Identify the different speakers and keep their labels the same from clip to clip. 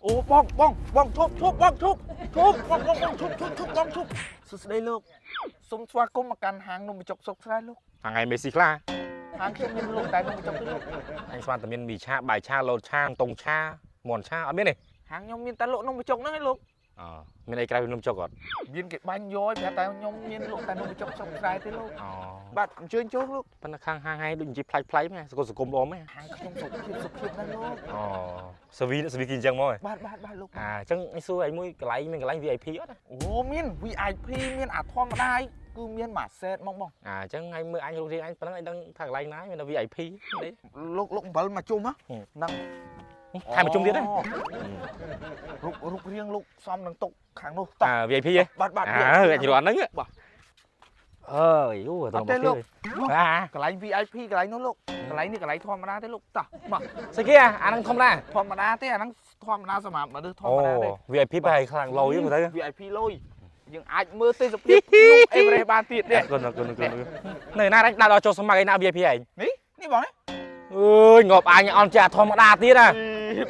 Speaker 1: អូបងឈប់បងឈប់បងឈប់បងឈប់សួស្ដីលោកសូមស្វាគមន៍មកកាន់ហាងនំបញ្ចុកសុកស្រែលោក
Speaker 2: hàng ngày mấy xí la
Speaker 1: ហាងខ្ញុំមានលោកតែនំបញ្ចុកទេលោក
Speaker 2: anh xoan tầm miên mì cha bài cha lột cha tông cha mòn cha ở bên này
Speaker 1: ហាងខ្ញុំមានតែលក់នំបញ្ចុកហ្នឹងឯងលោក
Speaker 2: bên đây cái nôm cho gọt
Speaker 1: មានគេបាញ់យកឲ្យតែខ្ញុំមានលក់តែនំបញ្ចុកសុកស្រែទេលោកបាទអញ្ជើញចូលលោក
Speaker 2: bên khang hàng hay đừng chỉ play mày có côm ốm ấy
Speaker 1: ហាងខ្ញុំសុខភាពណាស់លោក
Speaker 2: svi kinh chăng mồi
Speaker 1: បាទលោក
Speaker 2: chăng anh xưa anh mới cái lấy VIP á
Speaker 1: អូមាន VIP មានអាធម្មតាឯងគឺមានមួយសេតមកបង
Speaker 2: chăng anh mới anh riêng anh anh đang thằng lấy lái mình là VIP đấy
Speaker 1: លោកអំបិលមកជុំហ្នឹង
Speaker 2: hai một chungទៀត
Speaker 1: រូបរាងលោកសំនឹងតុកខាងនោះត
Speaker 2: VIP ấy
Speaker 1: បាទ
Speaker 2: anh đồ ăn đấy អើយអូ
Speaker 1: អត់ទេលោកកន្លែង VIP កន្លែងនោះលោកកន្លែងនេះកន្លែងធម្មតាទេលោកតោះមក
Speaker 2: ស្អីគេអាហ្នឹងធម្មតា
Speaker 1: ធម្មតាទេអាហ្នឹងធម្មតាសម្រាប់មនុស្សធម្មតាទេ
Speaker 2: VIP បែរខ្លាំងលយហ្នឹងទៅ
Speaker 1: VIP លុយយើងអាចមើលទេសភាពលោកអេវរេសបានទៀតទេ
Speaker 2: គុណនៅណាដាក់ដល់ចូលស្មារតីណា VIP ឯង
Speaker 1: នេះបង
Speaker 2: អើយងាប់អញអន់ចាធម្មតាទៀតណា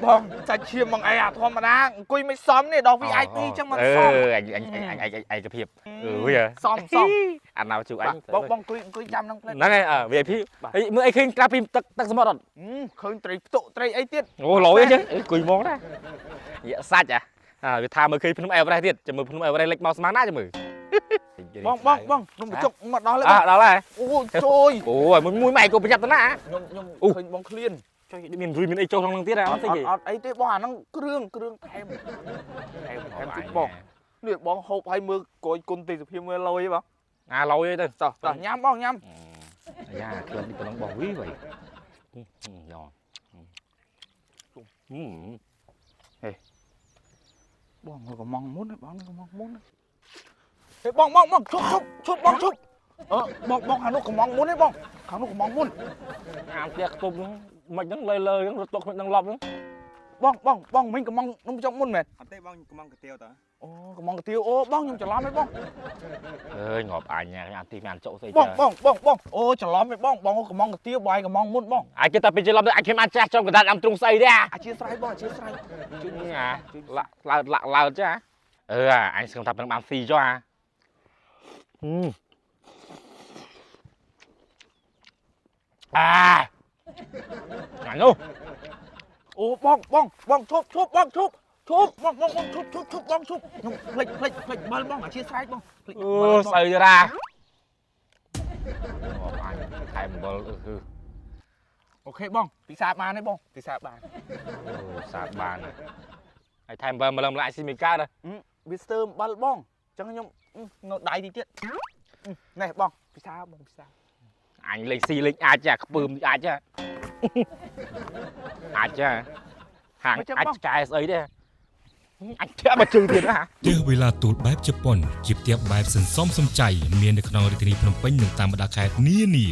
Speaker 1: បងសាច់ឈាមបងឯងអាធម្មតាអង្គុយមិនសមនេះដល់ VIP ចឹងមិនសម
Speaker 2: អញទៅភាព
Speaker 1: សម
Speaker 2: អាណៅជួអញ
Speaker 1: បងអង្គុយចាំនឹងផ្លែ
Speaker 2: ហ្នឹងហើយ VIP មើលអីឃើញក្រាបពីទឹកសមុទ្រអត់
Speaker 1: ឃើញត្រីផ្ទុកត្រីអីទៀត
Speaker 2: អូលយអញ្ចឹងអង្គុយមកណាយ៉ាសាច់វាថាមើលឃើញភ្នំអេវរ៉េសទៀតចាំមើលភ្នំអេវរ៉េសលេចមកស្មានណាចាំមើល
Speaker 1: បងនំបញ្ចុកមកដល់ហើយ
Speaker 2: ដល់ហើយ
Speaker 1: អូជួយ
Speaker 2: អូយមួយម៉ែក៏ប្រញាប់ទៅណា
Speaker 1: ខ្ញុំឃើញបងឃ្លាន
Speaker 2: ចុយមានរុយមានអីចូលក្នុងនឹងទៀតអត់ទេ
Speaker 1: អត់អីទេបងអាហ្នឹងគ្រឿងថែមតិចបងនេះបងហូបឲ្យមើលក្រួយគុណទេសភាពមើលលយបង
Speaker 2: លយទៅ
Speaker 1: តោះញ៉ាំបងញ៉ាំ
Speaker 2: យ៉ាក្លិននេះប៉ុណ្ណឹងបងវីvậyย่อ
Speaker 1: បងក៏มองមុនបងក៏มองមុនហេបងឈប់បងឈប់បងខាងនោះក៏มองមុនទេបងខាងនោះក៏มองមុន
Speaker 2: អាផ្ទះខ្ទប់មិនហ្នឹងលើហ្នឹងរត់ទុកហ្នឹងឡប់ហ្នឹង
Speaker 1: បងមិញក៏มองនំចុកមុនមែន
Speaker 3: អត់ទេបងកំងកាទៀវតើ
Speaker 1: អូក៏มองកាទៀវអូបងខ្ញុំច្រឡំហ៎បង
Speaker 2: អើយងាប់អញអាទីមានចុកស្អី
Speaker 1: បងអូច្រឡំហ៎បងក៏มองកាទៀវបាយក៏มองមុនបង
Speaker 2: អាចតែពេលច្រឡំទៅអាចខ្ញុំអាចចាស់ចំកណ្ដាលអាំទ្រុងស្អីទេ
Speaker 1: អធិស្ឋានបងអធិស្ឋាន
Speaker 2: ជួយឡើងចាអញសឹងថានឹងបានស៊ីចុះអញនោះ
Speaker 1: អូបងឈប់បងឈប់បងខ្ញុំភ្លេចបាល់បងអធិស្ឋានបង
Speaker 2: ស្អីរ៉ាងាប់អញខែអំបិលគឺ
Speaker 1: អូខេបងពិសាបានទេបងពិសាបាន
Speaker 2: សាបានហើយថែមបើម្លឹងម្លាយស៊ីមីកើត
Speaker 1: វាស្ទើមបាល់បងអញ្ចឹងខ្ញុំនៅដៃទីទៀតនេះបងពិសាបងពិសា
Speaker 2: អញលេងស៊ីលេងអាចខ្ពើមអាចចាហាងអាចឆ្កែស្អីទេអញធាក់មកជើងទៀតណា
Speaker 4: ទើសវេលាទូលបែបជប៉ុនជាផ្ទះបែបសន្សំសំចៃមាននៅក្នុងរាជធានីភ្នំពេញនិងតាមបណ្ដាខេត្តនានា